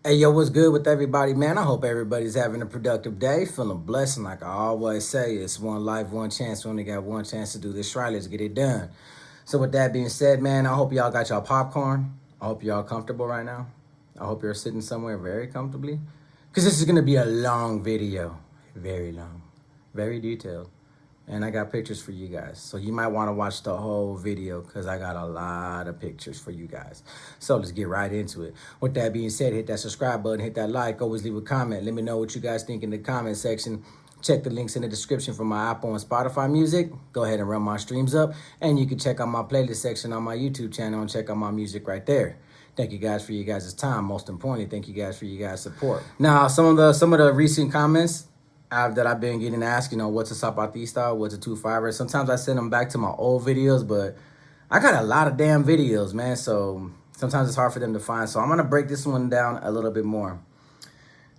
Hey, yo, what's good with everybody, man? I hope everybody's having a productive day, feeling blessed. And like I always say, it's one life, one chance. We only got one chance to do this right. Let's get it done. So, with that being said, man, I hope y'all got y'all popcorn. I hope y'all comfortable right now. I hope you're sitting somewhere very comfortably. Because this is going to be a long video. Very long. Very detailed. And I got pictures for you guys. So you might want to watch the whole video because I got a lot of pictures for you guys. So let's get right into it. With that being said, hit that subscribe button, hit that like, always leave a comment. Let me know what you guys think in the comment section. Check the links in the description for my Apple and Spotify music. Go ahead and run my streams up. And you can check out my playlist section on my YouTube channel and check out my music right there. Thank you guys for you guys' time. Most importantly, thank you guys for you guys' support. Now, some of the recent comments that I've been getting asked, what's a Zapatista, what's a 2-5er. Sometimes I send them back to my old videos, but I got a lot of damn videos, man. So sometimes it's hard for them to find. So I'm going to break this one down a little bit more.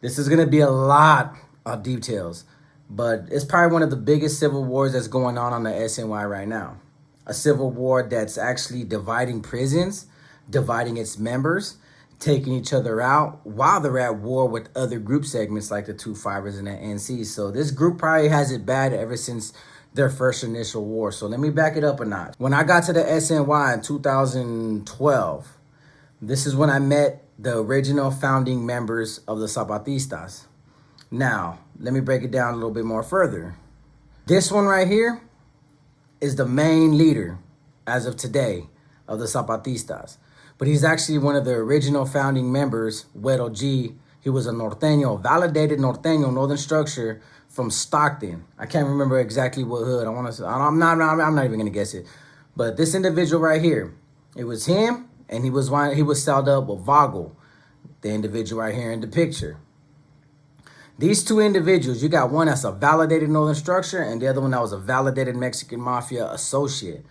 This is going to be a lot of details, but it's probably one of the biggest civil wars that's going on the SNY right now. A civil war that's actually dividing prisons, dividing its members, taking each other out while they're at war with other group segments like the 2-5ers and the NCs. So this group probably has it bad ever since their first initial war. So let me back it up a notch. When I got to the SNY in 2012, this is when I met the original founding members of the Zapatistas. Now, let me break it down a little bit more further. This one right here is the main leader as of today of the Zapatistas. But he's actually one of the original founding members, Güero G. He was a norteño, validated norteño, northern structure from Stockton. I can't remember exactly what hood. I'm not even gonna guess it. But this individual right here, it was him, and he was celled up with Vogel, the individual right here in the picture. These two individuals, you got one that's a validated northern structure, and the other one that was a validated Mexican Mafia associate.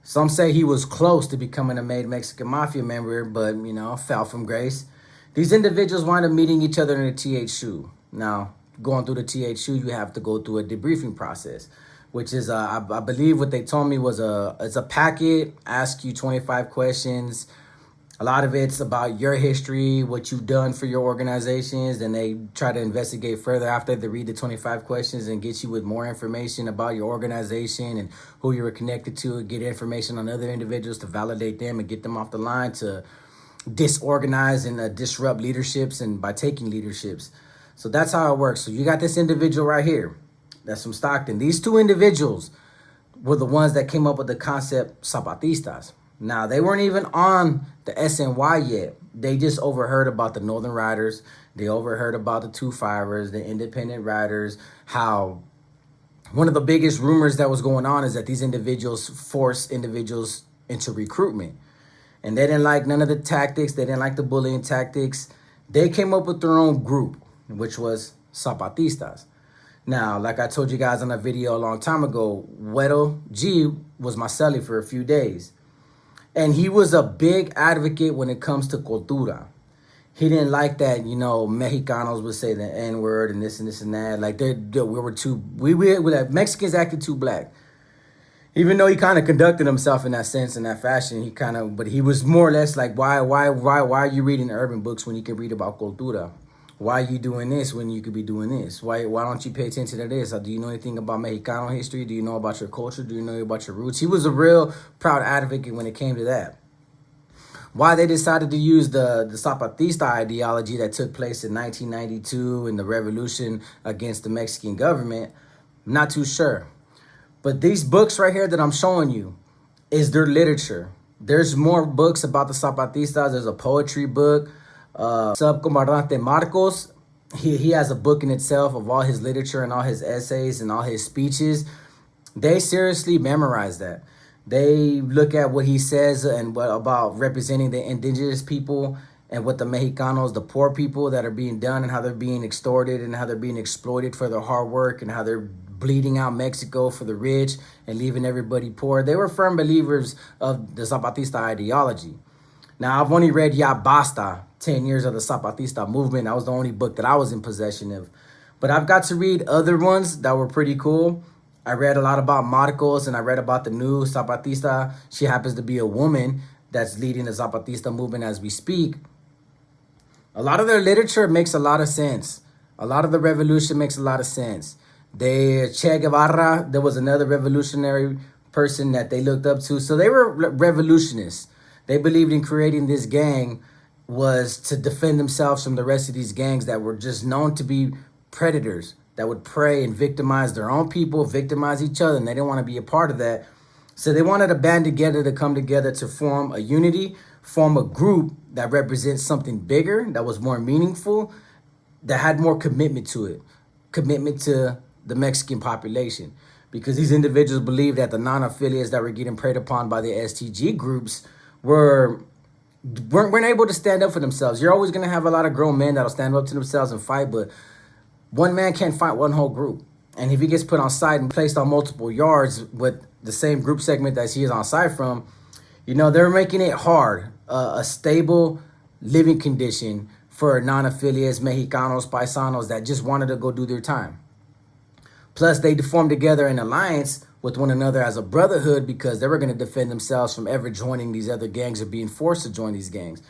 Some say he was close to becoming a made Mexican Mafia member, but, fell from grace. These individuals wind up meeting each other in the THU. Now, going through the THU, you have to go through a debriefing process, which is, I believe what they told me was it's a packet, ask you 25 questions. A lot of it's about your history, what you've done for your organizations, and they try to investigate further after they read the 25 questions and get you with more information about your organization and who you were connected to, and get information on other individuals to validate them and get them off the line to disorganize and disrupt leaderships and by taking leaderships. So that's how it works. So you got this individual right here that's from Stockton. These two individuals were the ones that came up with the concept Zapatistas. Now, they weren't even on the SNY yet. They just overheard about the Northern Riders. They overheard about the 2-5ers, the independent riders, how one of the biggest rumors that was going on is that these individuals force individuals into recruitment. And they didn't like none of the tactics. They didn't like the bullying tactics. They came up with their own group, which was Zapatistas. Now, like I told you guys on a video a long time ago, Güero G was my celly for a few days. And he was a big advocate when it comes to cultura. He didn't like that, Mexicanos would say the N-word and this and that. Like Mexicans acted too black. Even though he kind of conducted himself in that sense, in that fashion, but he was more or less like, why are you reading urban books when you can read about cultura? Why are you doing this when you could be doing this? Why don't you pay attention to this? Do you know anything about Mexicano history? Do you know about your culture? Do you know about your roots? He was a real proud advocate when it came to that. Why they decided to use the Zapatista ideology that took place in 1992 in the revolution against the Mexican government, I'm not too sure. But these books right here that I'm showing you is their literature. There's more books about the Zapatistas. There's a poetry book. Subcomandante Marcos, he has a book in itself of all his literature and all his essays and all his speeches. They seriously memorize that. They look at what he says and what about representing the indigenous people and what the Mexicanos, the poor people that are being done and how they're being extorted and how they're being exploited for their hard work and how they're bleeding out Mexico for the rich and leaving everybody poor. They were firm believers of the Zapatista ideology. Now, I've only read Ya Basta, 10 years of the Zapatista movement. That was the only book that I was in possession of. But I've got to read other ones that were pretty cool. I read a lot about Marcos, and I read about the new Zapatista. She happens to be a woman that's leading the Zapatista movement as we speak. A lot of their literature makes a lot of sense. A lot of the revolution makes a lot of sense. Che Guevara, there was another revolutionary person that they looked up to. So they were revolutionists. They believed in creating this gang was to defend themselves from the rest of these gangs that were just known to be predators that would prey and victimize their own people, victimize each other, and they didn't want to be a part of that. So they wanted to band together to come together to form a unity, form a group that represents something bigger, that was more meaningful, that had more commitment to it, commitment to the Mexican population. Because these individuals believed that the non-affiliates that were getting preyed upon by the STG groups weren't able to stand up for themselves. You're always going to have a lot of grown men that'll stand up to themselves and fight, but one man can't fight one whole group. And if he gets put on site and placed on multiple yards with the same group segment that he is on site from, they're making it hard, a stable living condition for non-affiliates, Mexicanos, Paisanos that just wanted to go do their time. Plus, they formed together an alliance with one another as a brotherhood because they were going to defend themselves from ever joining these other gangs or being forced to join these gangs.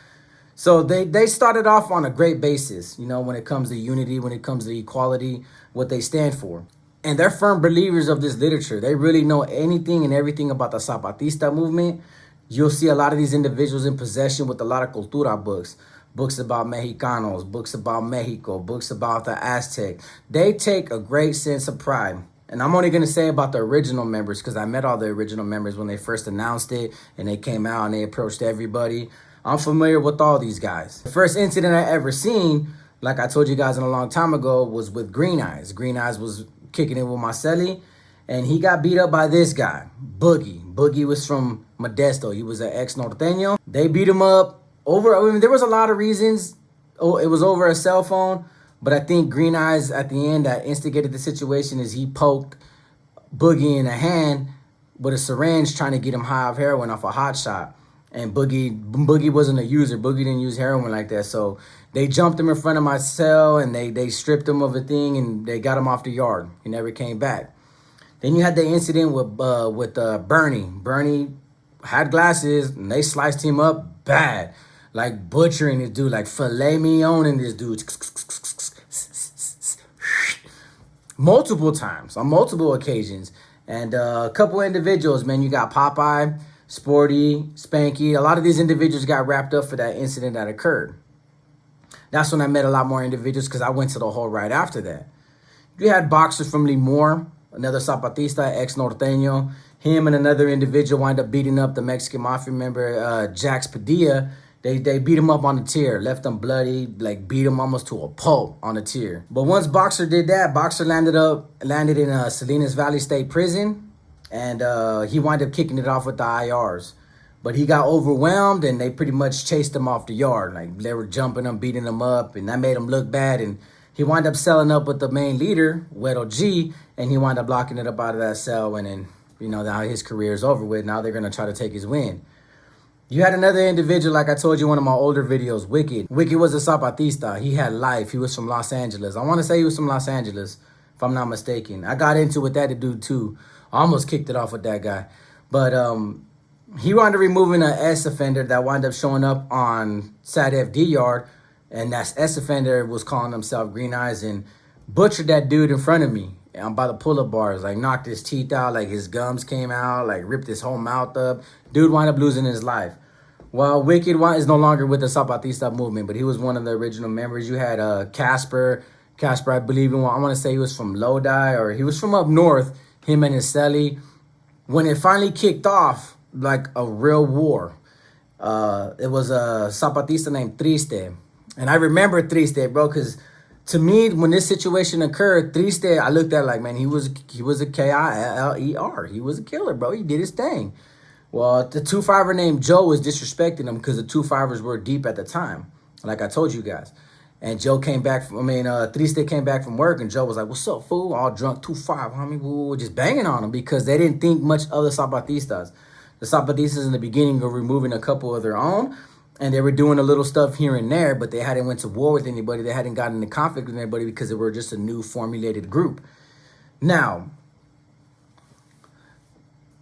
So they started off on a great basis, when it comes to unity, when it comes to equality, what they stand for. And they're firm believers of this literature. They really know anything and everything about the Zapatista movement. You'll see a lot of these individuals in possession with a lot of cultura books. Books about Mexicanos, books about Mexico, books about the Aztec. They take a great sense of pride. And I'm only going to say about the original members because I met all the original members when they first announced it and they came out and they approached everybody. I'm familiar with all these guys. The first incident I ever seen, like I told you guys a long time ago, was with Green Eyes. Green Eyes was kicking it with Marcelli, and he got beat up by this guy, Boogie. Boogie was from Modesto. He was an ex-norteño. They beat him up over, there was a lot of reasons. Oh, it was over a cell phone, but I think Green Eyes at the end that instigated the situation is he poked Boogie in the hand with a syringe trying to get him high off heroin off a hot shot. And Boogie wasn't a user. Boogie didn't use heroin like that. So they jumped him in front of my cell and they stripped him of a thing and they got him off the yard. He never came back. Then you had the incident with Bernie. Bernie had glasses and they sliced him up bad. Like butchering this dude, like filet mignon this dude. Multiple times, on multiple occasions. And a couple individuals, man, you got Popeye, Sporty, Spanky. A lot of these individuals got wrapped up for that incident that occurred. That's when I met a lot more individuals because I went to the hole right after that. You had boxers from Limor, another Zapatista, ex-norteño. Him and another individual wind up beating up the Mexican Mafia member, Jax Padilla. They beat him up on the tier, left him bloody, like beat him almost to a pulp on the tier. But once Boxer did that, Boxer landed in Salinas Valley State Prison, and he wound up kicking it off with the IRs. But he got overwhelmed, and they pretty much chased him off the yard. Like they were jumping him, beating him up, and that made him look bad. And he wound up selling up with the main leader, Wedo G, and he wound up locking it up out of that cell. And then, now his career is over with. Now they're gonna try to take his win. You had another individual, like I told you in one of my older videos, Wicked. Wicked was a Zapatista. He had life. He was from Los Angeles. I want to say he was from Los Angeles, if I'm not mistaken. I got into with that dude too. I almost kicked it off with that guy. But he wound up removing an S offender that wound up showing up on Sad FD yard. And that S offender was calling himself Green Eyes and butchered that dude in front of me. I'm by the pull-up bars, like knocked his teeth out, like his gums came out, like ripped his whole mouth up. Dude wound up losing his life. Well, Wicked is no longer with the Zapatista movement, but he was one of the original members. You had Casper. Casper, I believe, I want to say he was from Lodi, or he was from up north, him and his celly. When it finally kicked off, like a real war, it was a Zapatista named Triste. And I remember Triste, bro, because to me, when this situation occurred, Triste, I looked at like, man, he was a K-I-L-L-E-R. He was a killer, bro. He did his thing. Well, the 2-5er named Joe was disrespecting him because the 2-5ers were deep at the time, like I told you guys. And Joe came back Triste came back from work, and Joe was like, what's up, fool? All drunk, 2-5, homie. We were just banging on him because they didn't think much of the Zapatistas. The Zapatistas in the beginning were removing a couple of their own, and they were doing a little stuff here and there, but they hadn't went to war with anybody. They hadn't gotten into conflict with anybody because they were just a new formulated group. Now,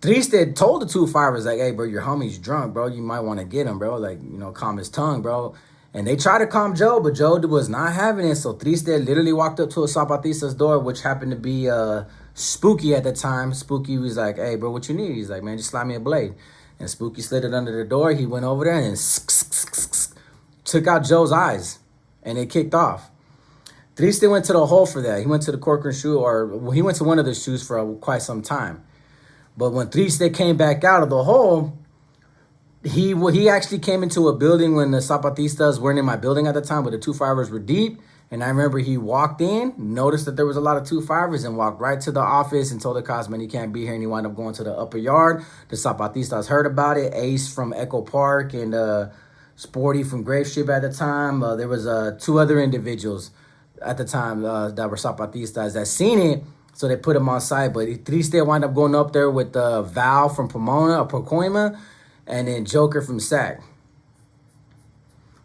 Triste told the 2-5ers, like, hey, bro, your homie's drunk, bro. You might want to get him, bro. Like, calm his tongue, bro. And they tried to calm Joe, but Joe was not having it. So Triste literally walked up to a Zapatista's door, which happened to be Spooky at the time. Spooky was like, hey, bro, what you need? He's like, man, just slide me a blade. And Spooky slid it under the door. He went over there and took out Joe's eyes. And it kicked off. Triste went to the hole for that. He went to the Corcoran shoe, or he went to one of the shoes for quite some time. But when Triste came back out of the hole, he actually came into a building when the Zapatistas weren't in my building at the time, but the 2-5ers were deep. And I remember he walked in, noticed that there was a lot of 2-5ers, and walked right to the office and told the cops, man, he can't be here. And he wound up going to the upper yard. The Zapatistas heard about it. Ace from Echo Park and Sporty from Grave Strip at the time. There was 2 other individuals at the time that were Zapatistas that seen it. So they put him on site. But Triste wound up going up there with Val from Pomona or Pacoima, and then Joker from SAC.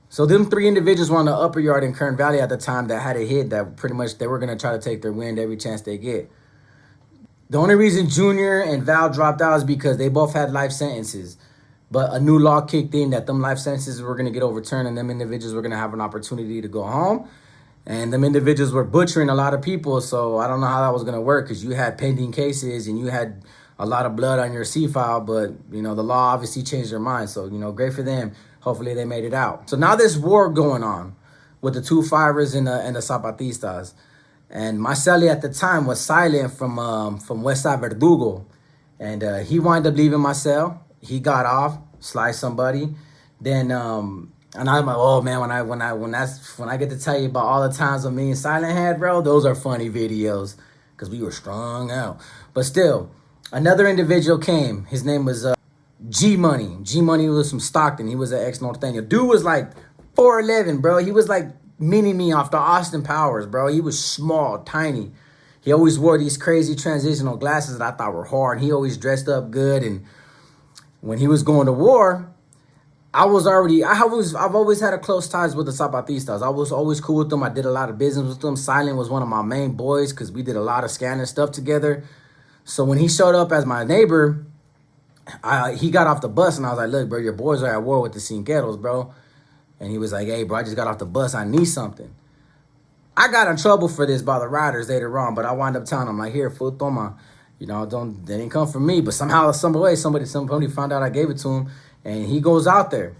So them 3 individuals were on the upper yard in Kern Valley at the time that had a hit that pretty much they were going to try to take their wind every chance they get. The only reason Junior and Val dropped out is because they both had life sentences. But a new law kicked in that them life sentences were going to get overturned, and them individuals were going to have an opportunity to go home. And them individuals were butchering a lot of people, so I don't know how that was going to work, because you had pending cases and you had a lot of blood on your C-file, but, you know, the law obviously changed their mind. So, you know, great for them. Hopefully they made it out. So now there's war going on with the 2-5ers and the Zapatistas. And Marcelli at the time was silent from Westside Verdugo. And he wound up leaving my cell. He got off, sliced somebody. Then, and I'm like, oh man, when I get to tell you about all the times of me and Silent had, bro, those are funny videos, because we were strung out. But still, another individual came. His name was G Money. G Money was from Stockton. He was an ex-Norteño. Dude was like 4'11", bro. He was like mini me off the Austin Powers, bro. He was small, tiny. He always wore these crazy transitional glasses that I thought were hard. He always dressed up good. And when he was going to war, I've always had a close ties with the Zapatistas. I was always cool with them. I did a lot of business with them. Silent was one of my main boys because we did a lot of scanning stuff together. So when he showed up as my neighbor, he got off the bus, and I was like, look, bro, your boys are at war with the Cinqueros, bro. And he was like, hey, bro, I just got off the bus. I need something. I got in trouble for this by the riders later on, but I wound up telling him, like, here, fool, toma. You know, they didn't come from me. But somehow, some way, somebody found out I gave it to him. And he goes out there,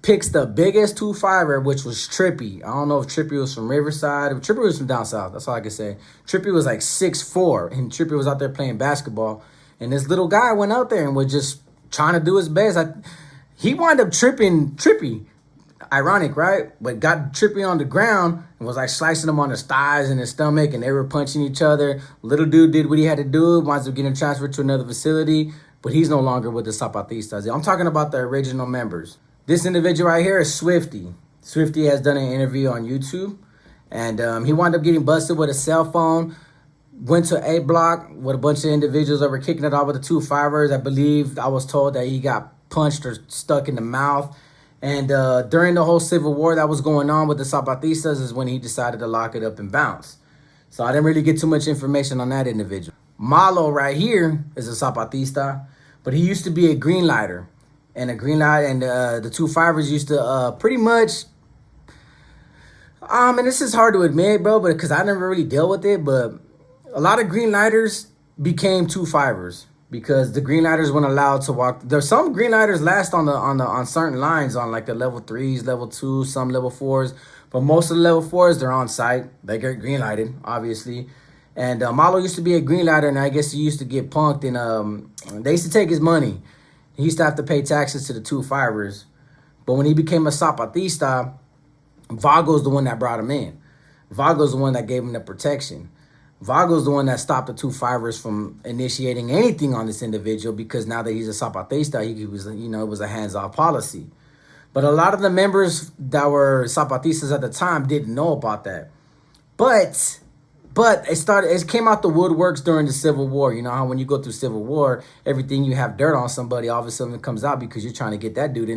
picks the biggest 2-5er, which was Trippy. I don't know if Trippy was from Riverside. If Trippy was from down south. That's all I can say. Trippy was like 6'4", and Trippy was out there playing basketball. And this little guy went out there and was just trying to do his best. He wound up tripping Trippy. Ironic, right? But got Trippy on the ground and was like slicing him on his thighs and his stomach, and they were punching each other. Little dude did what he had to do, winds up getting transferred to another facility, but he's no longer with the Zapatistas. I'm talking about the original members. This individual right here is Swifty. Swifty has done an interview on YouTube, and he wound up getting busted with a cell phone. Went to A Block with a bunch of individuals that were kicking it off with the 2-5ers. I was told that he got punched or stuck in the mouth. And during the whole civil war that was going on with the Zapatistas is when he decided to lock it up and bounce. So I didn't really get too much information on that individual. Malo right here is a Zapatista, but he used to be a green lighter. And the 2-5ers used to pretty much, and this is hard to admit, bro, but because I never really dealt with it, but a lot of green lighters became 2-5ers because the green lighters weren't allowed to walk. There's some green lighters last on certain lines on like the level 3s, level 2s, some level 4s, but most of the level 4s they're on site. They get green lighted, obviously. And Malo used to be a green lighter, and I guess he used to get punked, and they used to take his money. He used to have to pay taxes to the 2-5ers. But when he became a Zapatista, Vago's the one that brought him in. Vago's the one that gave him the protection. Vago's the one that stopped the 2-5ers from initiating anything on this individual, because now that he's a Zapatista, he was, it was a hands-off policy. But a lot of the members that were Zapatistas at the time didn't know about that. But it came out the woodworks during the Civil War. You know how when you go through Civil War, everything you have dirt on somebody, all of a sudden it comes out because you're trying to get that dude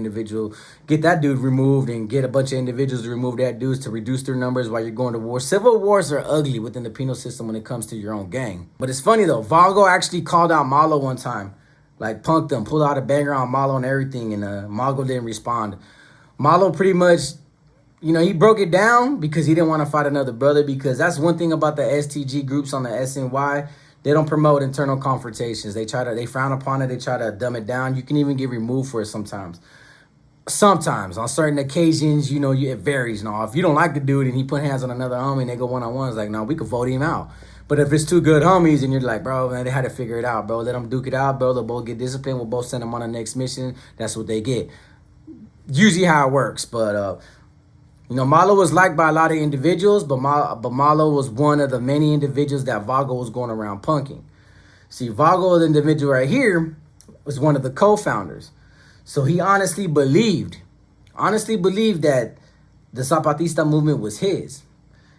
removed, and get a bunch of individuals to remove that dudes to reduce their numbers while you're going to war. Civil wars are ugly within the penal system when it comes to your own gang. But it's funny though, Vago actually called out Malo one time, like punked him, pulled out a banger on Malo and everything, and Malo didn't respond. Malo pretty much he broke it down because he didn't want to fight another brother, because that's one thing about the STG groups on the SNY. They don't promote internal confrontations. They frown upon it. They try to dumb it down. You can even get removed for it sometimes. Sometimes, on certain occasions, it varies. Now, if you don't like the dude and he put hands on another homie and they go one-on-one, it's like, no, we could vote him out. But if it's two good homies and you're like, bro, man, they had to figure it out, bro. Let them duke it out, bro. They'll both get disciplined. We'll both send them on the next mission. That's what they get. Usually how it works. But, Malo was liked by a lot of individuals, but Malo was one of the many individuals that Vago was going around punking. See, Vago, the individual right here, was one of the co-founders. So he honestly believed that the Zapatista movement was his.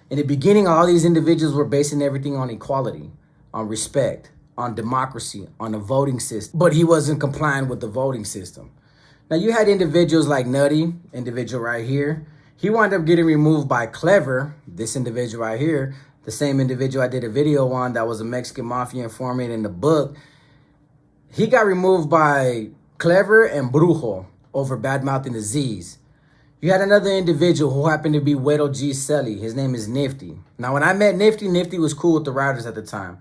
In the beginning, all these individuals were basing everything on equality, on respect, on democracy, on the voting system. But he wasn't complying with the voting system. Now, you had individuals like Nutty, individual right here. He wound up getting removed by Clever, this individual right here, the same individual I did a video on that was a Mexican mafia informant in the book. He got removed by Clever and Brujo over bad-mouthing the Z's. You had another individual who happened to be Wedo G. Selly. His name is Nifty. Now, when I met Nifty, Nifty was cool with the riders at the time.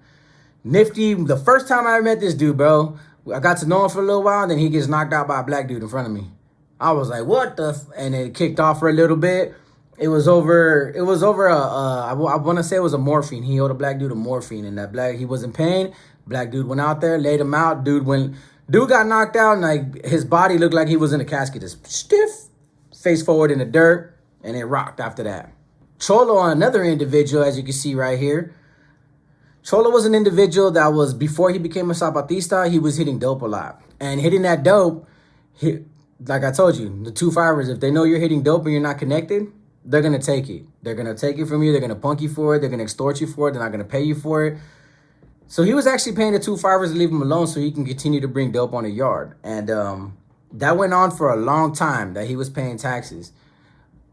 Nifty, the first time I met this dude, bro, I got to know him for a little while, and then he gets knocked out by a black dude in front of me. I was like, what the and it kicked off for a little bit. It was over I want to say it was a morphine. He owed a black dude a morphine, and he was in pain. Black dude went out there, laid him out. Dude got knocked out, and like his body looked like he was in a casket, just stiff, face forward in the dirt, and it rocked after that. Cholo, another individual, as you can see right here. Cholo was an individual that was, before he became a Zapatista, he was hitting dope a lot. And hitting that dope, like I told you, the two fibers, if they know you're hitting dope and you're not connected, they're going to take it. They're going to take it from you. They're going to punk you for it. They're going to extort you for it. They're not going to pay you for it. So he was actually paying the two fibers to leave him alone so he can continue to bring dope on the yard. And that went on for a long time, that he was paying taxes.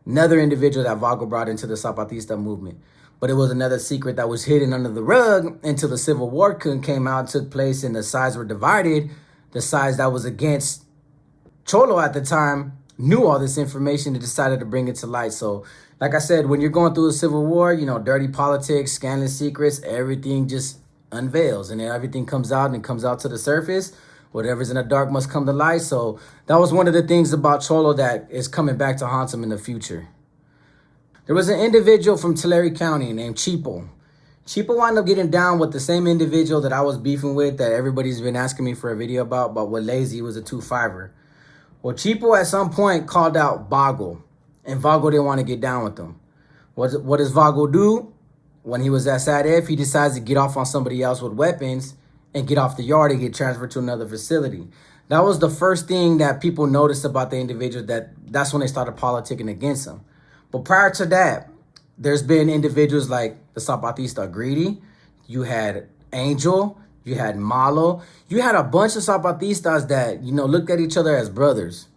Another individual that Vago brought into the Zapatista movement. But it was another secret that was hidden under the rug until the Civil War came out, took place, and the sides were divided. The sides that was against Cholo at the time knew all this information and decided to bring it to light. So, like I said, when you're going through a civil war, dirty politics, scandalous secrets, everything just unveils and then everything comes out and it comes out to the surface. Whatever's in the dark must come to light. So that was one of the things about Cholo that is coming back to haunt him in the future. There was an individual from Tulare County named Cheapo. Cheapo wound up getting down with the same individual that I was beefing with, that everybody's been asking me for a video about, but with Lazy was a 2-5er. Well, Cheapo at some point called out Vago, and Vago didn't want to get down with him. What does Vago do? When he was at SADF, he decides to get off on somebody else with weapons and get off the yard and get transferred to another facility. That was the first thing that people noticed about the individual, that's when they started politicking against him. But prior to that, there's been individuals like the Zapatista Greedy. You had Angel. You had Malo. You had a bunch of Zapatistas that, looked at each other as brothers,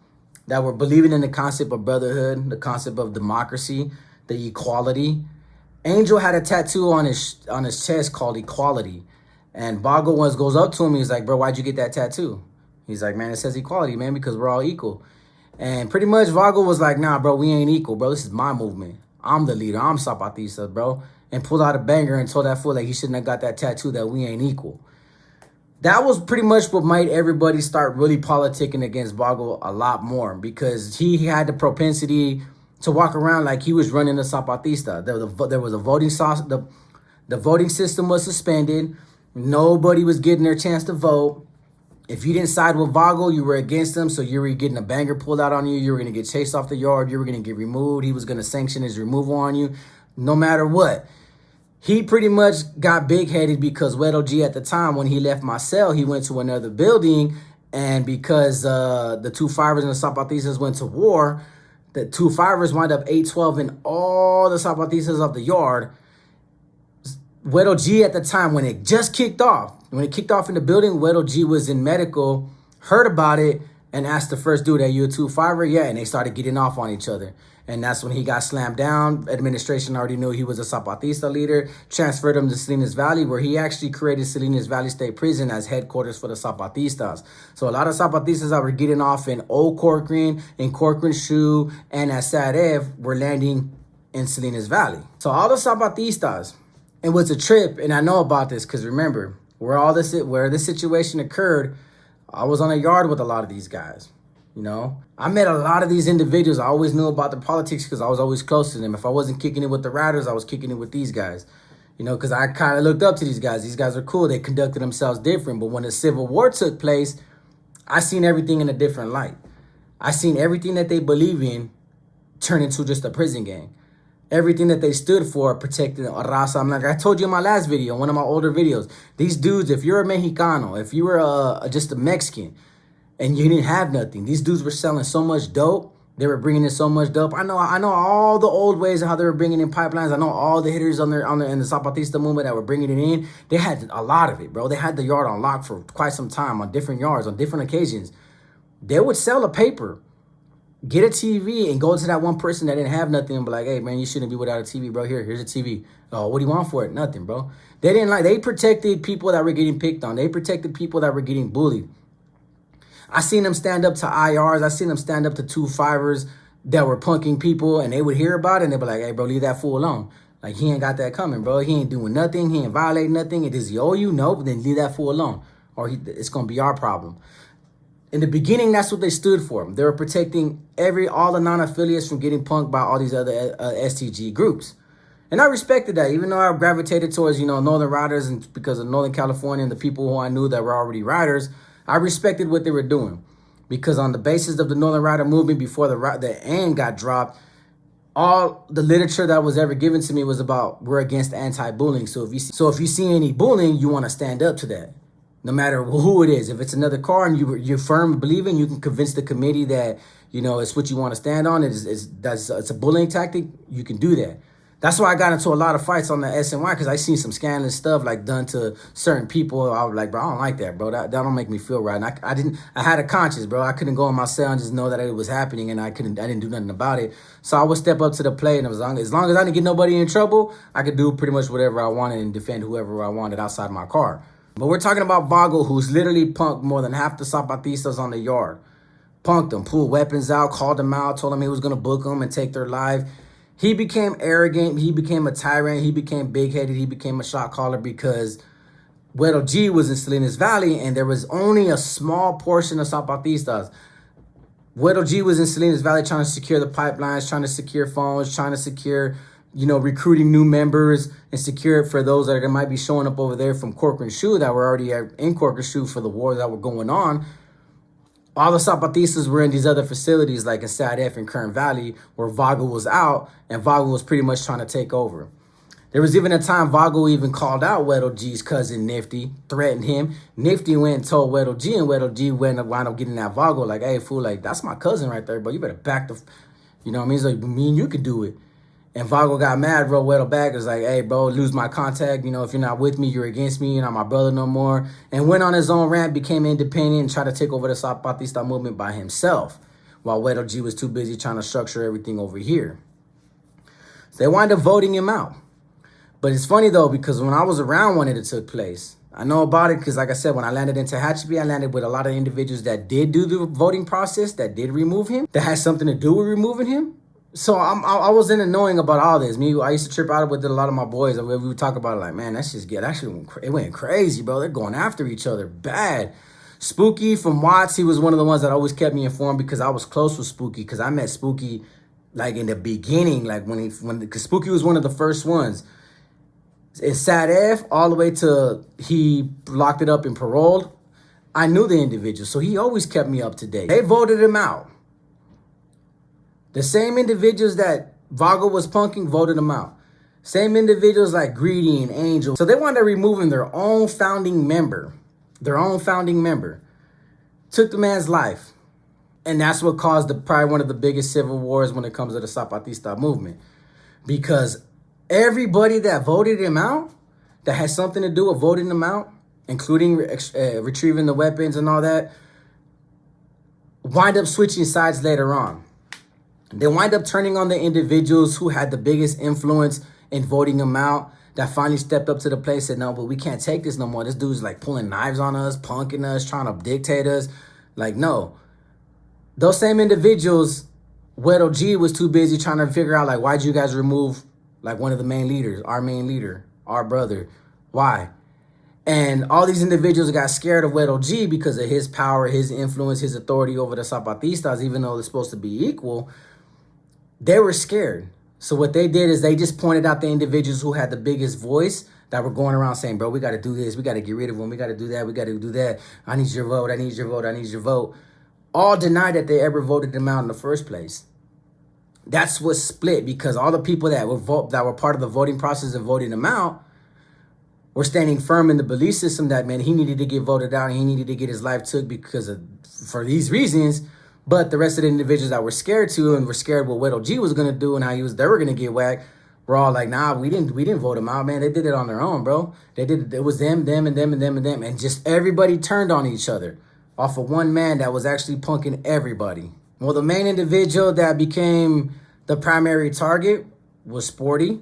that were believing in the concept of brotherhood, the concept of democracy, the equality. Angel had a tattoo on his chest called Equality. And Vago once goes up to him, he's like, bro, why'd you get that tattoo? He's like, man, it says equality, man, because we're all equal. And pretty much Vago was like, nah, bro, we ain't equal, bro. This is my movement. I'm the leader. I'm Zapatista, bro. And pulled out a banger and told that fool like he shouldn't have got that tattoo, that we ain't equal. That was pretty much what made everybody start really politicking against Vago a lot more, because he had the propensity to walk around like he was running the Zapatista. There was a voting the voting system was suspended. Nobody was getting their chance to vote. If you didn't side with Vago, you were against him, so you were getting a banger pulled out on you. You were going to get chased off the yard. You were going to get removed. He was going to sanction his removal on you, no matter what. He pretty much got big-headed because Wedo G at the time, when he left my cell, he went to another building, and because the 2-5ers and the Zapatistas went to war, the 2-5ers wound up 8-12 in all the Zapatistas of the yard. Wedo G at the time, when it just kicked off, in the building, Wedo G was in medical, heard about it, and asked the first dude, "Are you a 2-5er?" Yeah, and they started getting off on each other. And that's when he got slammed down. Administration already knew he was a Zapatista leader, transferred him to Salinas Valley, where he actually created Salinas Valley State Prison as headquarters for the Zapatistas. So a lot of Zapatistas that were getting off in Old Corcoran, in Corcoran Shoe, and at Sadev were landing in Salinas Valley. So all the Zapatistas, it was a trip, and I know about this because remember, where this situation occurred, I was on a yard with a lot of these guys. You know, I met a lot of these individuals. I always knew about the politics because I was always close to them. If I wasn't kicking it with the riders, I was kicking it with these guys. You know, because I kind of looked up to these guys. These guys are cool. They conducted themselves different. But when the Civil War took place, I seen everything in a different light. I seen everything that they believe in turn into just a prison gang. Everything that they stood for, protecting raza. I'm like I told you in my last video, one of my older videos. These dudes, if you're a Mexicano, if you were just a Mexican, and you didn't have nothing. These dudes were selling so much dope. They were bringing in so much dope. I know all the old ways of how they were bringing in pipelines. I know all the hitters in the Zapatista movement that were bringing it in. They had a lot of it, bro. They had the yard on lock for quite some time on different yards, on different occasions. They would sell a paper, get a TV, and go to that one person that didn't have nothing and be like, "Hey, man, you shouldn't be without a TV, bro. Here's a TV. Oh, what do you want for it? Nothing, bro." They protected people that were getting picked on. They protected people that were getting bullied. I seen them stand up to IRs. I seen them stand up to 2-5ers that were punking people, and they would hear about it, and they'd be like, "Hey, bro, leave that fool alone. Like, he ain't got that coming, bro. He ain't doing nothing. He ain't violating nothing. And does he owe you? Nope. Then leave that fool alone, or it's going to be our problem." In the beginning, that's what they stood for. They were protecting all the non-affiliates from getting punked by all these other STG groups. And I respected that, even though I gravitated towards, Northern Riders, and because of Northern California and the people who I knew that were already riders, I respected what they were doing, because on the basis of the Northern Rider movement, before the end got dropped, all the literature that was ever given to me was about we're against anti-bullying. So if you see any bullying, you want to stand up to that, no matter who it is. If it's another car and you're firm believing, you can convince the committee that it's what you want to stand on. It's a bullying tactic. You can do that. That's why I got into a lot of fights on the SNY, because I seen some scandalous stuff like done to certain people. I was like, bro, I don't like that, bro. That don't make me feel right. And I had a conscience, bro. I couldn't go in my cell and just know that it was happening, and I didn't do nothing about it. So I would step up to the plate, and as long as I didn't get nobody in trouble, I could do pretty much whatever I wanted and defend whoever I wanted outside my car. But we're talking about Vago, who's literally punked more than half the Zapatistas on the yard. Punked them, pulled weapons out, called them out, told them he was going to book them and take their life. He became arrogant. He became a tyrant. He became big-headed. He became a shot caller because Weddle G was in Salinas Valley, and there was only a small portion of Zapatistas. Weddle G was in Salinas Valley trying to secure the pipelines, trying to secure phones, trying to secure, recruiting new members and secure it for those that might be showing up over there from Corcoran Shoe that were already in Corcoran Shoe for the wars that were going on. All the Zapatistas were in these other facilities like in Sadef and Kern Valley, where Vago was out, and Vago was pretty much trying to take over. There was even a time Vago even called out Weddle G's cousin Nifty, threatened him. Nifty went and told Weddle G, and Weddle G wound up getting at Vago like, "Hey, fool, like, that's my cousin right there, bro. You better back the, you know what I mean? He's like, me and you could do it." And Vago got mad, bro. Weddle back was like, "Hey, bro, lose my contact. If you're not with me, you're against me. You're not my brother no more." And went on his own rant, became independent, and tried to take over the Zapatista movement by himself, while Weddle G was too busy trying to structure everything over here. So they wound up voting him out. But it's funny, though, because when I was around when it took place, I know about it because, like I said, when I landed in Tehachapi, I landed with a lot of individuals that did do the voting process, that did remove him, that had something to do with removing him. So I wasn't annoying about all this. I used to trip out with a lot of my boys, and we would talk about it like, man, it went crazy, bro. They're going after each other bad. Spooky from Watts, he was one of the ones that always kept me informed because I was close with Spooky, because I met Spooky like in the beginning, like because Spooky was one of the first ones. In SADF, all the way to he locked it up and paroled, I knew the individual, so he always kept me up to date. They voted him out. The same individuals that Vago was punking voted him out. Same individuals like Greedy and Angel. So they wound up removing their own founding member. Took the man's life. And that's what caused probably one of the biggest civil wars when it comes to the Zapatista movement. Because everybody that voted him out, that had something to do with voting him out, including retrieving the weapons and all that, wind up switching sides later on. They wind up turning on the individuals who had the biggest influence in voting him out, that finally stepped up to the plate and said, no, but we can't take this no more. This dude's like pulling knives on us, punking us, trying to dictate us. Like, no. Those same individuals, Weddle G was too busy trying to figure out, like, why'd you guys remove, like, one of the main leaders, our main leader, our brother? Why? And all these individuals got scared of Weddle G because of his power, his influence, his authority over the Zapatistas, even though they're supposed to be equal. They were scared. So what they did is they just pointed out the individuals who had the biggest voice that were going around saying, bro, we got to do this. We got to get rid of them. We got to do that. We got to do that. I need your vote. I need your vote. I need your vote. All denied that they ever voted them out in the first place. That's what split, because all the people that were part of the voting process of voting them out were standing firm in the belief system that, man, he needed to get voted out and he needed to get his life took for these reasons. But the rest of the individuals that were scared and were scared what Weddle G was gonna do and how they were gonna get whacked, were all like, nah, we didn't vote them out, man. They did it on their own, bro. It was them, and them, and them, and them. And just everybody turned on each other off of one man that was actually punking everybody. Well, the main individual that became the primary target was Sporty.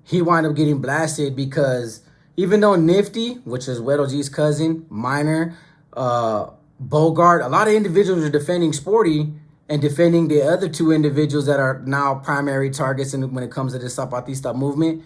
He wound up getting blasted because even though Nifty, which is Weddle G's cousin, Minor, Bogart, a lot of individuals are defending Sporty and defending the other two individuals that are now primary targets when it comes to the Zapatista movement.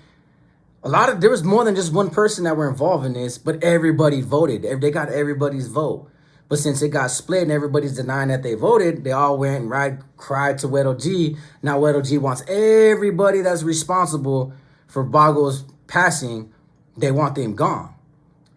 There was more than just one person that were involved in this, but everybody voted. They got everybody's vote. But since it got split and everybody's denying that they voted, they all went and cried to Weddle G. Now Weddle G wants everybody that's responsible for Bago's passing, they want them gone.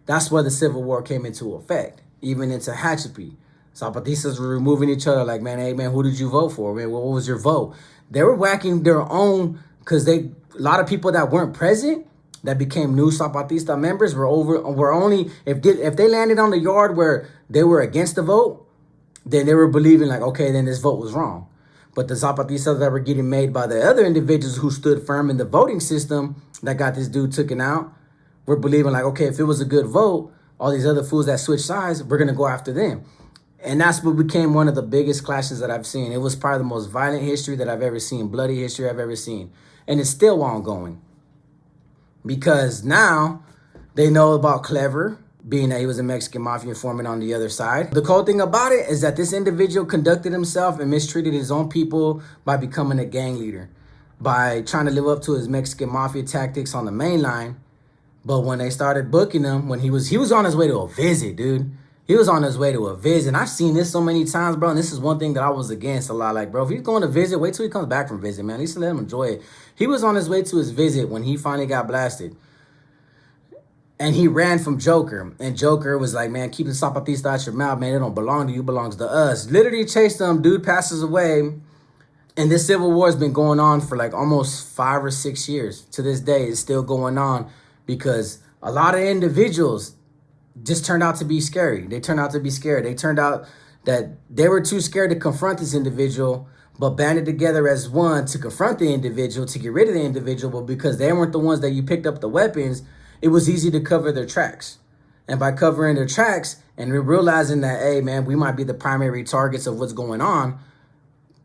That's where the Civil War came into effect. Even into Hatchapi. Zapatistas were removing each other like, man, hey, man, who did you vote for? Man, what was your vote? They were whacking their own, because a lot of people that weren't present, that became new Zapatista members, were only, if they landed on the yard where they were against the vote, then they were believing like, okay, then this vote was wrong. But the Zapatistas that were getting made by the other individuals who stood firm in the voting system that got this dude taken out, were believing like, okay, if it was a good vote, all these other fools that switch sides, we're going to go after them. And that's what became one of the biggest clashes that I've seen. It was probably the most violent history that I've ever seen, bloody history I've ever seen. And it's still ongoing. Because now they know about Clever, being that he was a Mexican mafia informant on the other side. The cool thing about it is that this individual conducted himself and mistreated his own people by becoming a gang leader, by trying to live up to his Mexican mafia tactics on the main line. But when they started booking him, when he was on his way to a visit, dude. He was on his way to a visit. And I've seen this so many times, bro. And this is one thing that I was against a lot. Like, bro, if he's going to visit, wait till he comes back from visit, man. At least let him enjoy it. He was on his way to his visit when he finally got blasted. And he ran from Joker. And Joker was like, man, keep the Zapatista out your mouth, man. It don't belong to you. It belongs to us. Literally chased him. Dude passes away. And this civil war has been going on for like almost 5 or 6 years. To this day, it's still going on. Because a lot of individuals just turned out to be scary. They turned out to be scared. They turned out that they were too scared to confront this individual, but banded together as one to confront the individual, to get rid of the individual. But because they weren't the ones that you picked up the weapons, it was easy to cover their tracks. And by covering their tracks and realizing that, hey, man, we might be the primary targets of what's going on,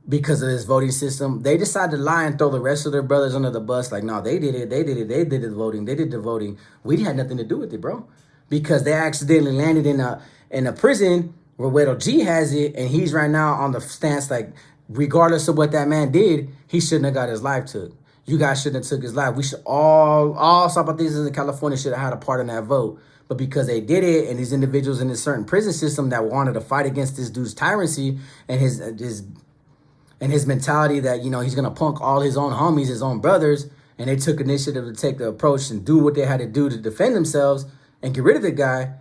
because of this voting system, they decided to lie and throw the rest of their brothers under the bus. Like, no, they did it. They did the voting. They did the voting. We had nothing to do with it, bro. Because they accidentally landed in a prison where Weddle G has it, and he's right now on the stance like, regardless of what that man did, he shouldn't have got his life took. You guys shouldn't have took his life. We should all Zapatistas in California should have had a part in that vote. But because they did it, and these individuals in this certain prison system that wanted to fight against this dude's tyranny and his mentality that, you know, he's going to punk all his own homies, his own brothers, and they took initiative to take the approach and do what they had to do to defend themselves and get rid of the guy,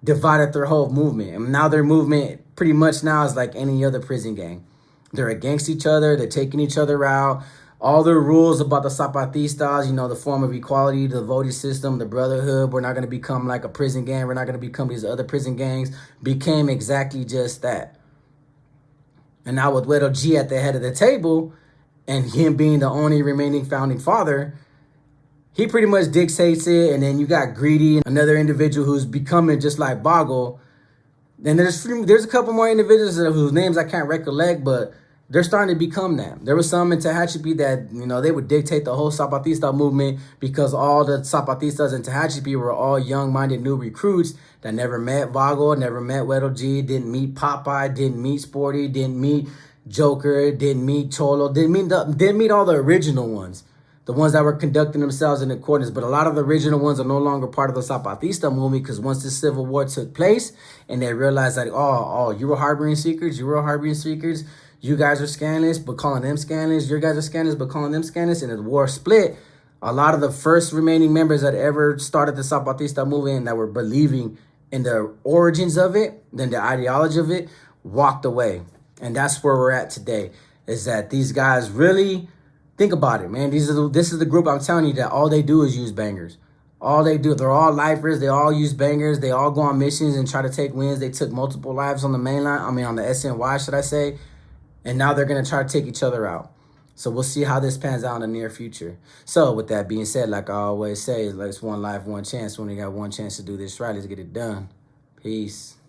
divided their whole movement. And now their movement pretty much now is like any other prison gang. They're against each other. They're taking each other out. All the rules about the Zapatistas, you know, the form of equality, the voting system, the brotherhood, we're not going to become like a prison gang. We're not going to become these other prison gangs, became exactly just that. And now with Weddle G at the head of the table and him being the only remaining founding father, he pretty much dictates it. And then you got Greedy, another individual who's becoming just like Boggle, And there's a couple more individuals whose names I can't recollect, but they're starting to become that. There was some in Tehachapi that, they would dictate the whole Zapatista movement because all the Zapatistas in Tehachapi were all young-minded new recruits that never met Vago, never met Weddle G, didn't meet Popeye, didn't meet Sporty, didn't meet Joker, didn't meet Cholo, didn't meet all the original ones. The ones that were conducting themselves in accordance. But a lot of the original ones are no longer part of the Zapatista movement because once the Civil War took place and they realized that, you were harboring secrets, you guys are scandalous, but calling them scandalous, your guys are scandalous, but calling them scandalous, and the war split, a lot of the first remaining members that ever started the Zapatista movement and that were believing in the origins of it, then the ideology of it, walked away. And that's where we're at today, is that these guys really... Think about it, man. This is the group I'm telling you that all they do is use bangers. All they do, they're all lifers. They all use bangers. They all go on missions and try to take wins. They took multiple lives on the mainline. On the SNY, should I say. And now they're going to try to take each other out. So we'll see how this pans out in the near future. So with that being said, like I always say, it's one life, one chance. We only got one chance to do this right. Let's get it done. Peace.